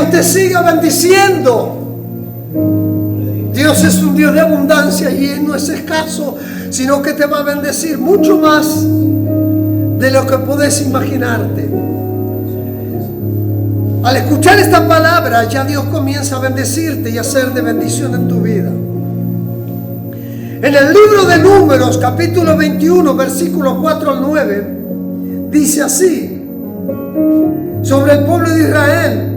Dios te siga bendiciendo. Dios es un Dios de abundancia y Él no es escaso, sino que te va a bendecir mucho más de lo que puedes imaginarte. Al escuchar esta palabra, ya Dios comienza a bendecirte y a hacer de bendición en tu vida. En el libro de Números, capítulo 21, versículos 4 al 9, dice así, sobre el pueblo de Israel.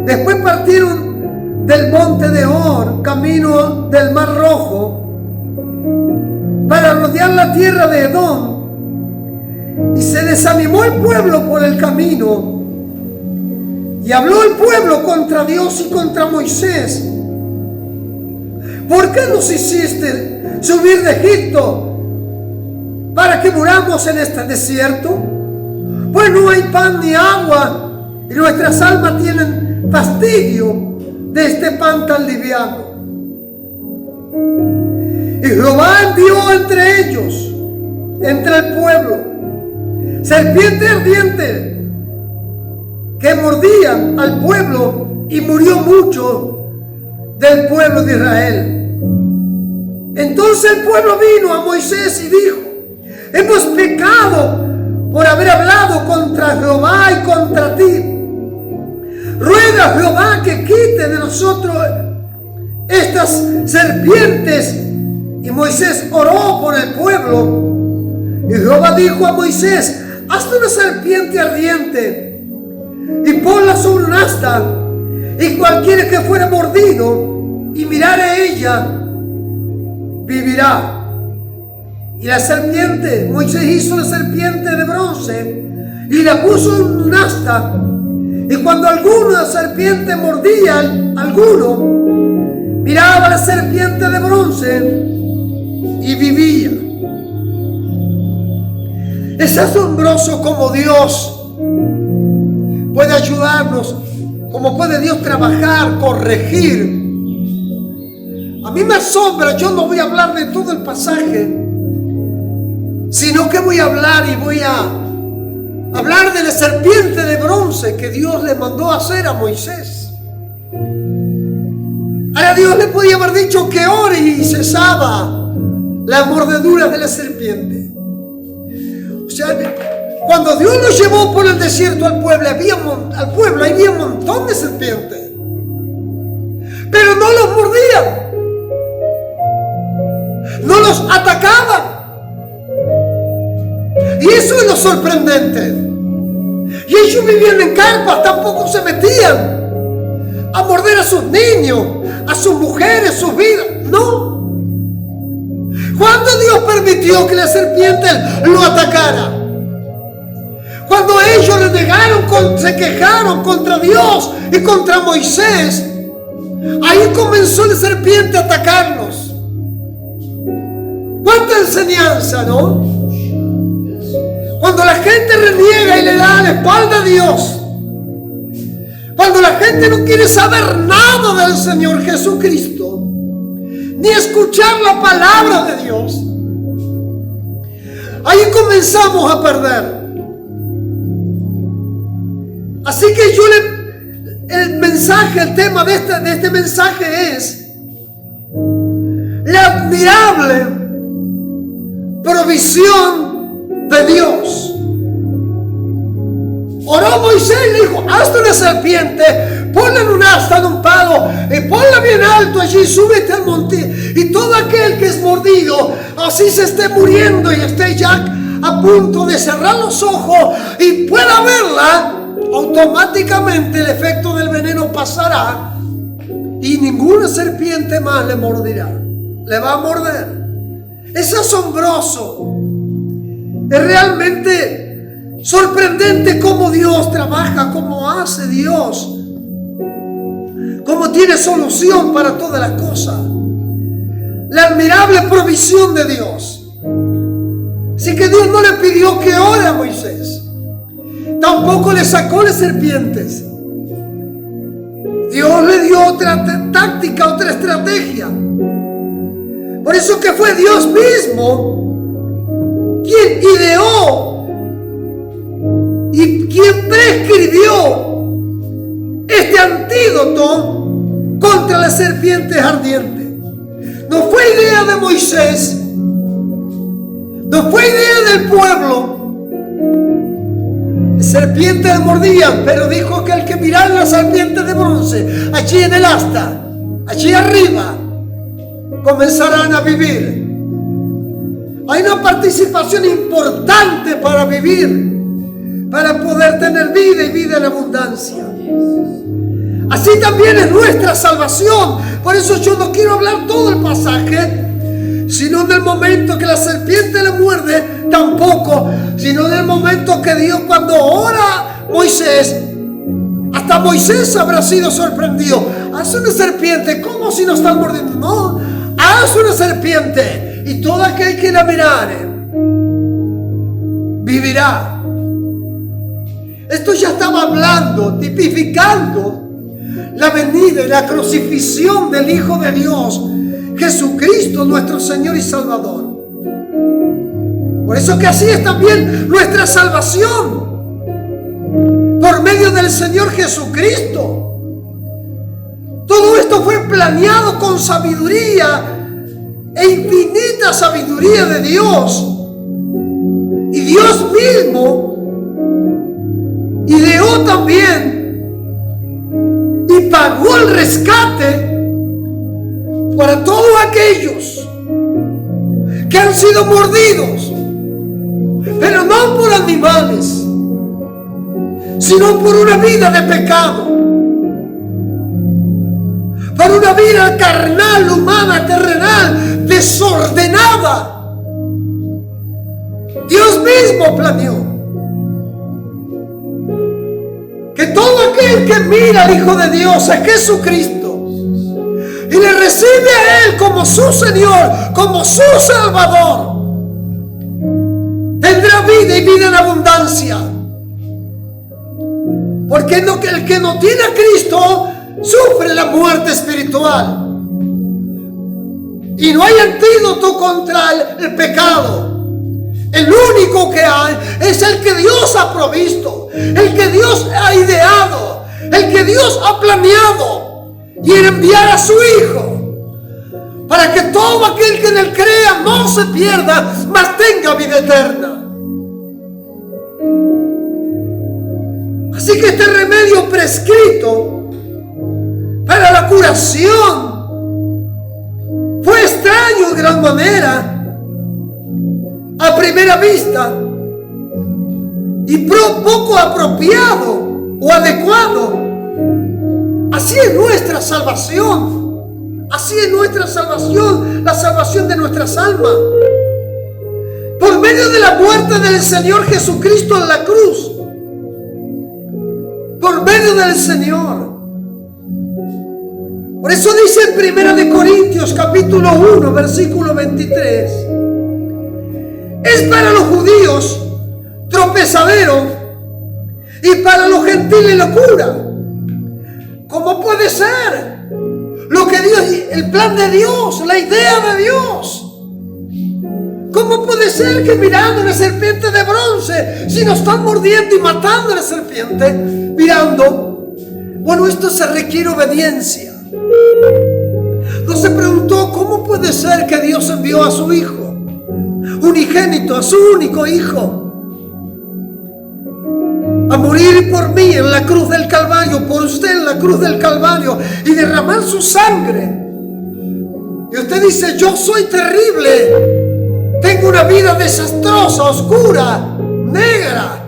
Después partieron del monte de Hor, camino del Mar Rojo, para rodear la tierra de Edom. Y se desanimó el pueblo por el camino. Y habló el pueblo contra Dios y contra Moisés. ¿Por qué nos hiciste subir de Egipto para que muramos en este desierto? Pues no hay pan ni agua, y nuestras almas tienen fastidio de este pan tan liviano. Y Jehová envió entre ellos, entre el pueblo, serpiente ardiente que mordían al pueblo, y murió mucho del pueblo de Israel. Entonces el pueblo vino a Moisés y dijo: hemos pecado por haber hablado contra Jehová y contra ti. Ruega a Jehová que quite de nosotros estas serpientes. Y Moisés oró por el pueblo. Y Jehová dijo a Moisés: hazte una serpiente ardiente y ponla sobre un asta, y cualquiera que fuera mordido y mirare ella, vivirá. Y la serpiente, Moisés hizo la serpiente de bronce y la puso en un asta. Y cuando alguna serpiente mordía a alguno, miraba la serpiente de bronce y vivía. Es asombroso cómo Dios puede ayudarnos, cómo puede Dios trabajar, corregir. A mí me asombra. Yo no voy a hablar de todo el pasaje, sino que voy a hablar de la serpiente de bronce que Dios le mandó a hacer a Moisés. Ahora Dios le podía haber dicho que ore y cesaba las mordeduras de la serpiente. O sea, cuando Dios los llevó por el desierto al pueblo, había un montón de serpientes, pero no los mordían, no los atacaban. Y eso es lo sorprendente. Y ellos vivían en carpas, tampoco se metían a morder a sus niños, a sus mujeres, sus vidas. No. ¿Cuándo Dios permitió que la serpiente lo atacara? Cuando ellos renegaron, se quejaron contra Dios y contra Moisés, ahí comenzó la serpiente a atacarlos. ¿Cuánta enseñanza, no? Cuando la gente reniega y le da la espalda a Dios, cuando la gente no quiere saber nada del Señor Jesucristo, ni escuchar la palabra de Dios, ahí comenzamos a perder. Así que el tema de este mensaje es la admirable provisión de Dios. Oró Moisés y le dijo: hazte una serpiente, ponla en un asta, en un palo, y ponla bien alto allí, súbete al monte, y todo aquel que es mordido, así se esté muriendo y esté ya a punto de cerrar los ojos y pueda verla, automáticamente el efecto del veneno pasará y ninguna serpiente más le mordirá, le va a morder. Es asombroso. Es realmente sorprendente cómo Dios trabaja, cómo hace Dios, cómo tiene solución para todas las cosas. La admirable provisión de Dios. Así que Dios no le pidió que ore a Moisés, tampoco le sacó las serpientes. Dios le dio otra táctica, otra estrategia. Por eso que fue Dios mismo quien ideó y quien prescribió este antídoto contra las serpientes ardientes. No fue idea de Moisés, no fue idea del pueblo. Serpientes mordían, pero dijo que el que mirara la serpiente de bronce, allí en el asta, allí arriba, comenzarán a vivir. Hay una participación importante para vivir, para poder tener vida y vida en abundancia. Así también es nuestra salvación. Por eso yo no quiero hablar todo el pasaje, sino del momento que la serpiente le muerde, tampoco, sino del momento que Dios, cuando ora Moisés, hasta Moisés habrá sido sorprendido. Haz una serpiente, ¿cómo si no están mordiendo? No, haz una serpiente, y todo aquel que la mirare vivirá. Esto ya estaba hablando, tipificando la venida y la crucifixión del Hijo de Dios, Jesucristo, nuestro Señor y Salvador. Por eso que así es también nuestra salvación, por medio del Señor Jesucristo. Todo esto fue planeado con sabiduría e infinita sabiduría de Dios. Y Dios mismo ideó también y pagó el rescate para todos aquellos que han sido mordidos, pero no por animales, sino por una vida de pecado, por una vida carnal, humana, terrenal, desordenada. Dios mismo planeó que todo aquel que mira al Hijo de Dios, a Jesucristo, y le recibe a Él como su Señor, como su Salvador, tendrá vida y vida en abundancia. Porque el que no tiene a Cristo sufre la muerte espiritual. Y no hay antídoto contra el pecado. El único que hay es el que Dios ha provisto, el que Dios ha ideado, el que Dios ha planeado, y el enviar a su Hijo para que todo aquel que en él crea no se pierda, mas tenga vida eterna. Así que este remedio prescrito para la curación fue extraño de gran manera a primera vista y poco apropiado o adecuado. Así es nuestra salvación, así es nuestra salvación, la salvación de nuestras almas, por medio de la muerte del Señor Jesucristo en la cruz, por medio del Señor. Por eso dice en 1 Corintios capítulo 1 versículo 23: es para los judíos tropezadero y para los gentiles locura. ¿Cómo puede ser? Lo que Dios, el plan de Dios, la idea de Dios. ¿Cómo puede ser que mirando una serpiente de bronce, si nos están mordiendo y matando a la serpiente, mirando? Bueno, esto se requiere obediencia. No se preguntó cómo puede ser que Dios envió a su Hijo unigénito, a su único Hijo, a morir por mí en la cruz del Calvario, por usted en la cruz del Calvario, y derramar su sangre. Y usted dice: yo soy terrible, tengo una vida desastrosa, oscura, negra,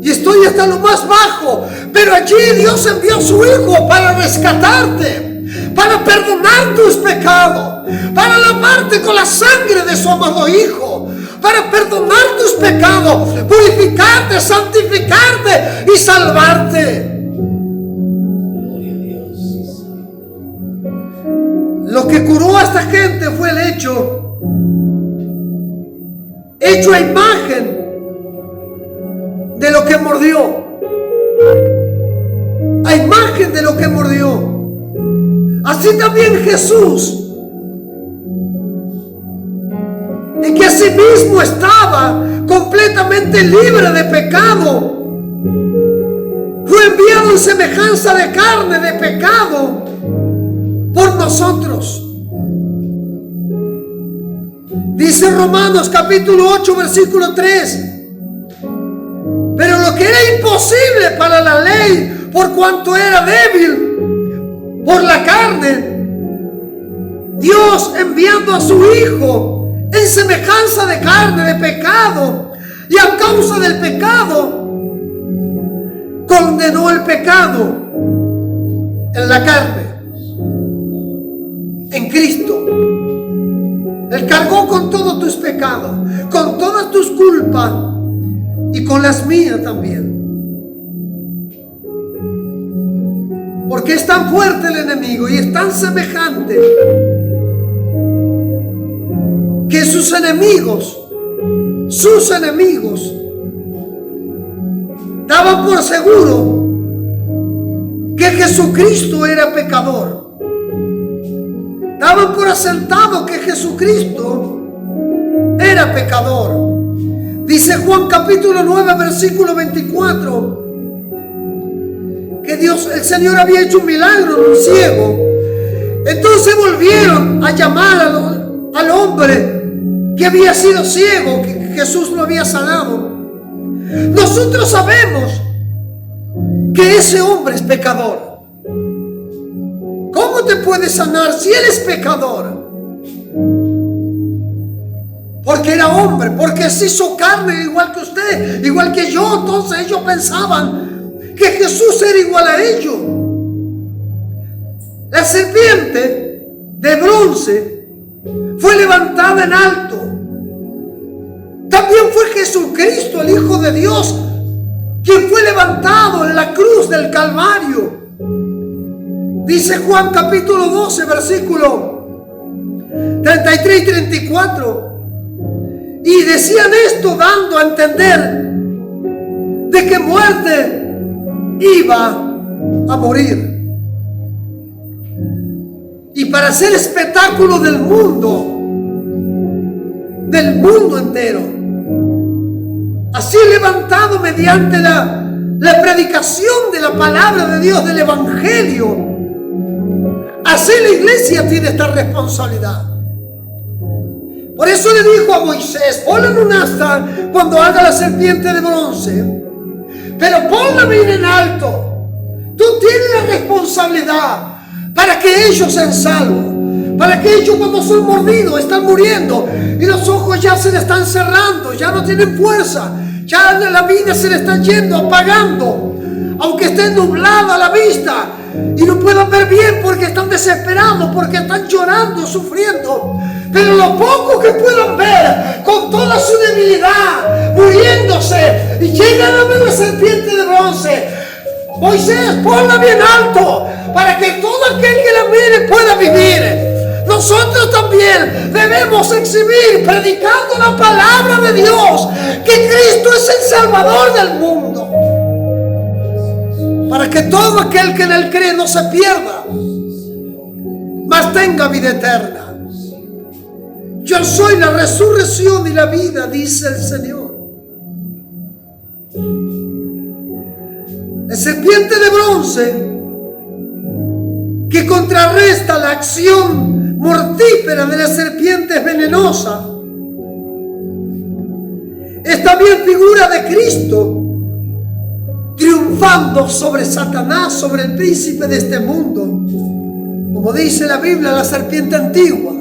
y estoy hasta lo más bajo. Pero allí Dios envió a su Hijo para rescatarte, para perdonar tus pecados, para lavarte con la sangre de su amado Hijo, para perdonar tus pecados, purificarte, santificarte y salvarte. Lo que curó a esta gente fue el hecho a imagen de lo que mordió, a imagen de lo que mordió. Así también Jesús, en que asimismo estaba completamente libre de pecado, fue fue enviado en semejanza de carne, de pecado, por nosotros. Dice Romanos capítulo 8, versículo 3. Pero lo que era imposible para la ley, por cuanto era débil por la carne, Dios, enviando a su Hijo en semejanza de carne, de pecado, y a causa del pecado, condenó el pecado en la carne, en Cristo. Él cargó con todos tus pecados, con todas tus culpas y con las mías también. Porque es tan fuerte el enemigo y es tan semejante que sus enemigos daban por seguro que Jesucristo era pecador. Daban por asentado que Jesucristo era pecador. Dice Juan capítulo 9, versículo 24, que el Señor había hecho un milagro en un ciego. Entonces volvieron a llamar al hombre que había sido ciego, que Jesús lo había sanado. Nosotros sabemos que ese hombre es pecador. ¿Cómo te puede sanar si él es pecador? Porque era hombre, porque se hizo carne igual que usted, igual que yo. Entonces ellos pensaban que Jesús era igual a ellos. La serpiente de bronce fue levantada en alto. También fue Jesucristo, el Hijo de Dios, quien fue levantado en la cruz del Calvario. Dice Juan capítulo 12, versículo 33 y 34. Y decían esto dando a entender de que muerte iba a morir. Y para hacer espectáculo del mundo entero, así levantado mediante la predicación de la palabra de Dios, del Evangelio, así la iglesia tiene esta responsabilidad. Por eso le dijo a Moisés: ponla en un asta cuando haga la serpiente de bronce, pero ponla bien en alto. Tú tienes la responsabilidad para que ellos sean salvos, para que ellos cuando son mordidos están muriendo y los ojos ya se le están cerrando, ya no tienen fuerza, ya la vida se le está yendo, apagando, aunque esté nublada la vista y no puedan ver bien porque están desesperados, porque están llorando, sufriendo. Pero lo poco que puedan ver, con toda su debilidad, muriéndose, y llegan a ver la serpiente de bronce. Moisés, ponla bien alto, para que todo aquel que la mire pueda vivir. Nosotros también debemos exhibir, predicando la palabra de Dios, que Cristo es el Salvador del mundo, para que todo aquel que en él cree no se pierda, mas tenga vida eterna. Yo soy la resurrección y la vida, dice el Señor. La serpiente de bronce, que contrarresta la acción mortífera de las serpientes venenosas, es también figura de Cristo triunfando sobre Satanás, sobre el príncipe de este mundo. Como dice la Biblia, la serpiente antigua.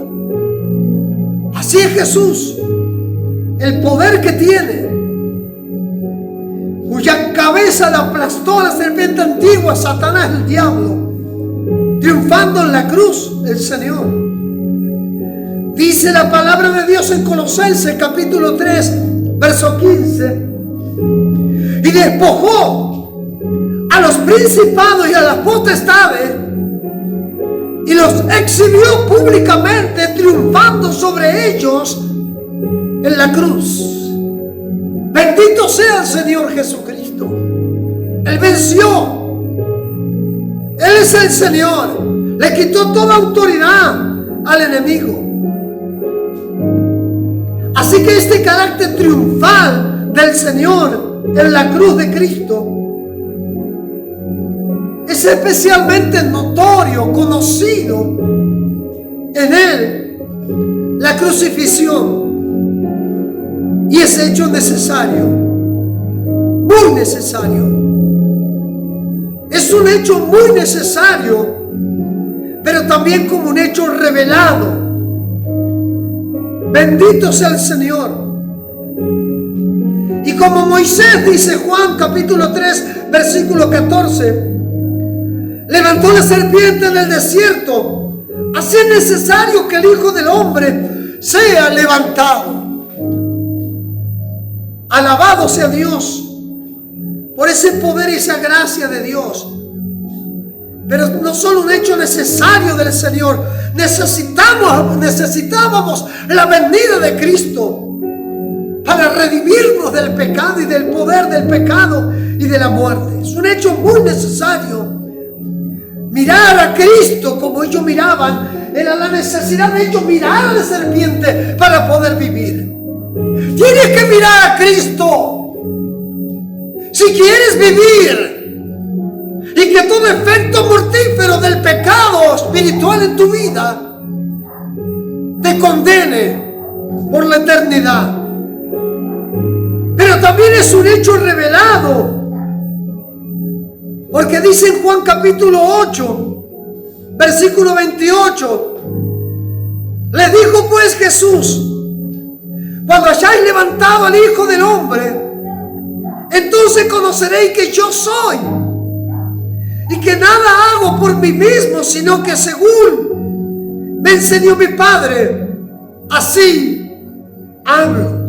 Así es Jesús, el poder que tiene, cuya cabeza la aplastó la serpiente antigua, Satanás, el diablo, triunfando en la cruz el Señor. Dice la palabra de Dios en Colosenses capítulo 3, verso 15, y despojó a los principados y a las potestades y los exhibió públicamente, triunfando sobre ellos en la cruz. Bendito sea el Señor Jesucristo. Él venció. Él es el Señor. Le quitó toda autoridad al enemigo. Así que este carácter triunfal del Señor en la cruz de Cristo es especialmente notorio, conocido en él la crucifixión, y es hecho necesario, muy necesario. Es un hecho muy necesario, pero también como un hecho revelado. Bendito sea el Señor. Y como Moisés, dice Juan capítulo 3 versículo 14, levantó la serpiente en el desierto, así es necesario que el Hijo del Hombre sea levantado. Alabado sea Dios por ese poder y esa gracia de Dios. Pero no solo un hecho necesario del Señor, necesitábamos la venida de Cristo para redimirnos del pecado y del poder del pecado y de la muerte. Es un hecho muy necesario. Mirar a Cristo como ellos miraban, era la necesidad de ellos mirar a la serpiente para poder vivir. Tienes que mirar a Cristo si quieres vivir, y que todo efecto mortífero del pecado espiritual en tu vida te condene por la eternidad. Pero también es un hecho revelado, porque dice en Juan capítulo 8 versículo 28, le dijo pues Jesús: cuando hayáis levantado al Hijo del Hombre, entonces conoceréis que yo soy, y que nada hago por mí mismo, sino que según me enseñó mi Padre, así hablo.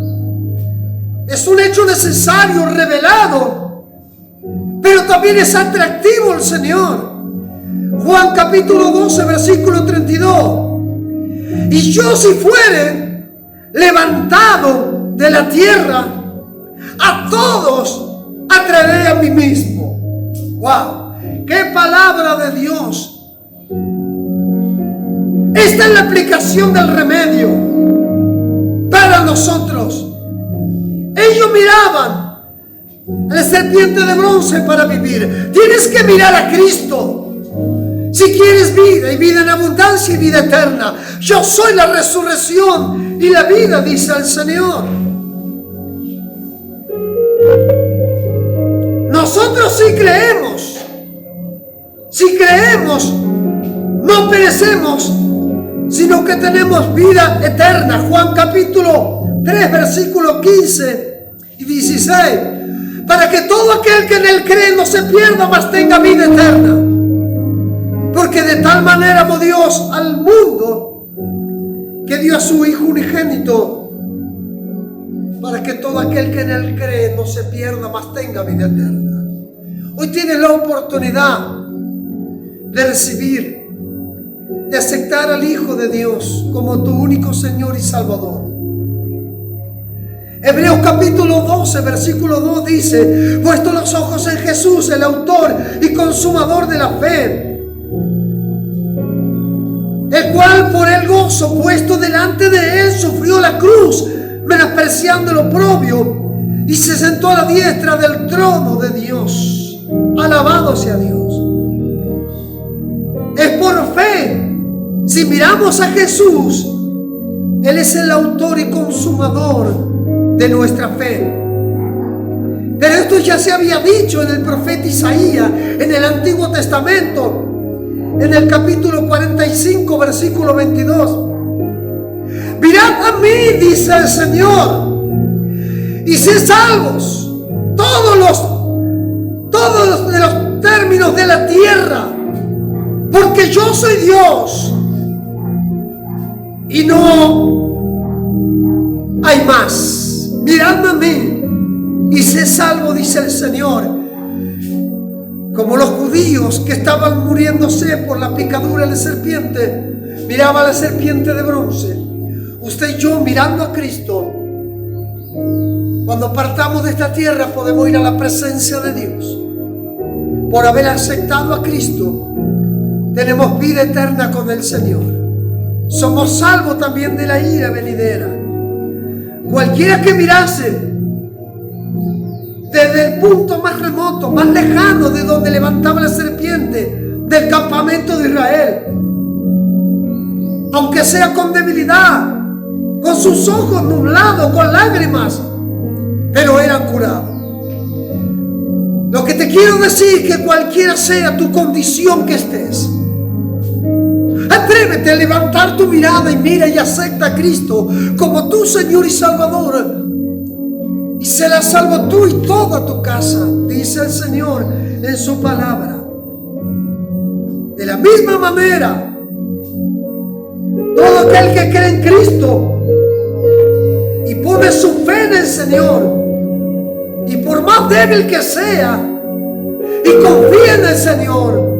Es un hecho necesario, revelado, pero también es atractivo el Señor. Juan capítulo 12 versículo 32, y yo si fuere levantado de la tierra, a todos atraeré a mí mismo. Wow, qué palabra de Dios. Esta es la aplicación del remedio para nosotros. Ellos miraban a la serpiente de bronce para vivir. Tienes que mirar a Cristo si quieres vida, y vida en abundancia y vida eterna. Yo soy la resurrección y la vida, dice el Señor. Nosotros sí creemos. Si creemos, no perecemos, sino que tenemos vida eterna. Juan capítulo 3 versículos 15 y 16. Para que todo aquel que en él cree no se pierda, mas tenga vida eterna. Porque de tal manera amó Dios al mundo, que dio a su Hijo unigénito, para que todo aquel que en él cree no se pierda, mas tenga vida eterna. Hoy tienes la oportunidad de recibir, de aceptar al Hijo de Dios como tu único Señor y Salvador. Hebreos capítulo 12 versículo 2 dice: puesto los ojos en Jesús, el autor y consumador de la fe, el cual por el gozo puesto delante de él sufrió la cruz, menospreciando el oprobio, y se sentó a la diestra del trono de Dios. Alabado sea Dios. Es por fe. Si miramos a Jesús, Él es el autor y consumador de nuestra fe. Pero esto ya se había dicho en el profeta Isaías, en el Antiguo Testamento, en el capítulo 45 versículo 22. Mirad a mí, dice el Señor, y sed salvos todos los de los términos de la tierra, porque yo soy Dios y no hay más. Miradme a mí y sé salvo, dice el Señor. Como los judíos que estaban muriéndose por la picadura de la serpiente, miraba a la serpiente de bronce. Usted y yo, mirando a Cristo, cuando partamos de esta tierra podemos ir a la presencia de Dios. Por haber aceptado a Cristo, tenemos vida eterna con el Señor. Somos salvos también de la ira venidera. Cualquiera que mirase desde el punto más remoto, más lejano de donde levantaba la serpiente, del campamento de Israel. Aunque sea con debilidad, con sus ojos nublados, con lágrimas, pero eran curados. Lo que te quiero decir, que cualquiera sea tu condición que estés, atrévete a levantar tu mirada y mira y acepta a Cristo como tu Señor y Salvador, y serás salvo tú y toda tu casa, dice el Señor en su palabra. De la misma manera, todo aquel que cree en Cristo y pone su fe en el Señor, y por más débil que sea y confía en el Señor,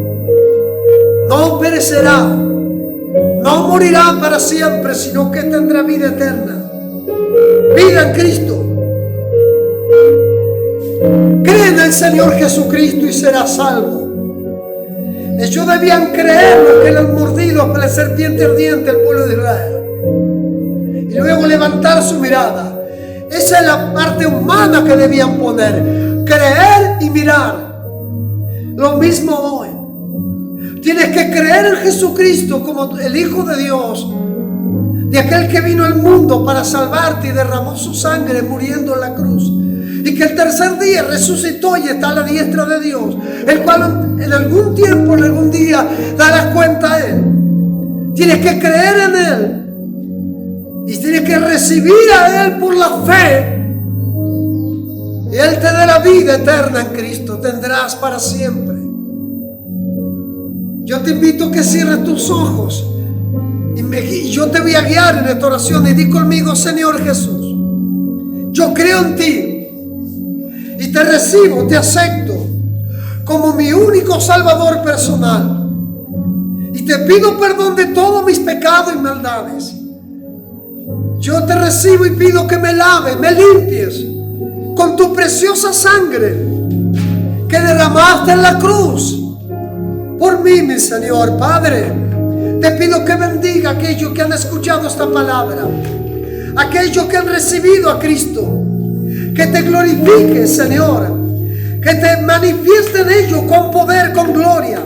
no perecerá, no morirá para siempre, sino que tendrá vida eterna, vida en Cristo. Cree en el Señor Jesucristo y serás salvo. Ellos debían creer lo que le han mordido por la serpiente ardiente al pueblo de Israel, y luego levantar su mirada. Esa es la parte humana que debían poner: creer y mirar. Lo mismo hoy. Tienes que creer en Jesucristo como el Hijo de Dios, de aquel que vino al mundo para salvarte y derramó su sangre muriendo en la cruz, y que el tercer día resucitó y está a la diestra de Dios, el cual en algún tiempo, en algún día darás cuenta a Él. Tienes que creer en Él y tienes que recibir a Él por la fe, y Él te dará vida eterna en Cristo, tendrás para siempre. Yo te invito a que cierres tus ojos y yo te voy a guiar en esta oración, y di conmigo: Señor Jesús, yo creo en ti y te recibo, te acepto como mi único Salvador personal, y te pido perdón de todos mis pecados y maldades. Yo te recibo y pido que me laves, me limpies con tu preciosa sangre que derramaste en la cruz por mí, mi Señor. Padre, te pido que bendiga a aquellos que han escuchado esta palabra, aquellos que han recibido a Cristo, que te glorifique, Señor, que te manifieste en ellos con poder, con gloria,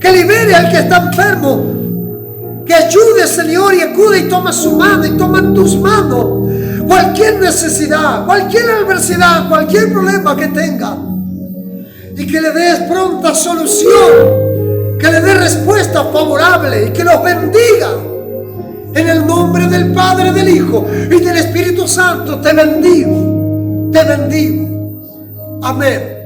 que libere al que está enfermo, que ayude, Señor, y acude y toma su mano y toma en tus manos cualquier necesidad, cualquier adversidad, cualquier problema que tenga, y que le des pronta solución, que le des respuesta favorable, y que los bendiga. En el nombre del Padre, del Hijo y del Espíritu Santo te bendigo, te bendigo. Amén.